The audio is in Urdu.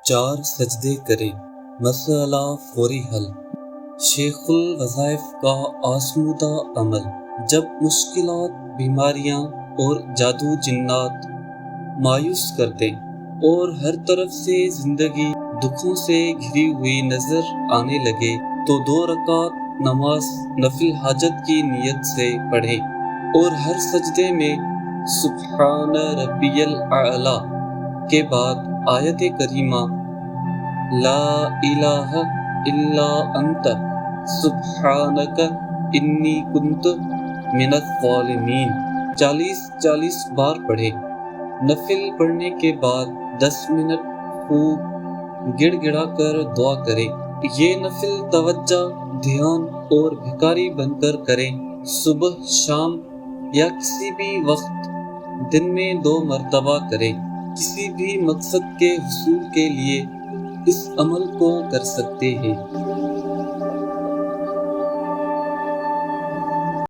4 سجدے کریں، مسئلہ فوری حل۔ شیخ الوظائف کا آزمودہ عمل۔ جب مشکلات، بیماریاں اور جادو جنات مایوس کر دیں اور ہر طرف سے زندگی دکھوں سے گھری ہوئی نظر آنے لگے تو 2 رکعت نماز نفل حاجت کی نیت سے پڑھیں اور ہر سجدے میں سبحان ربی الاعلیٰ کے بعد آیت کریمہ لا الہ الا انت سبحانک انی کنت من الظالمین 40 بار پڑھیں۔ نفل پڑھنے کے بعد 10 منٹ خوب گڑ گڑا کر دعا کریں۔ یہ نفل توجہ، دھیان اور بھکاری بن کر کریں۔ صبح، شام یا کسی بھی وقت دن میں 2 مرتبہ کریں۔ کسی بھی مقصد کے حصول کے لیے اس عمل کو کر سکتے ہیں۔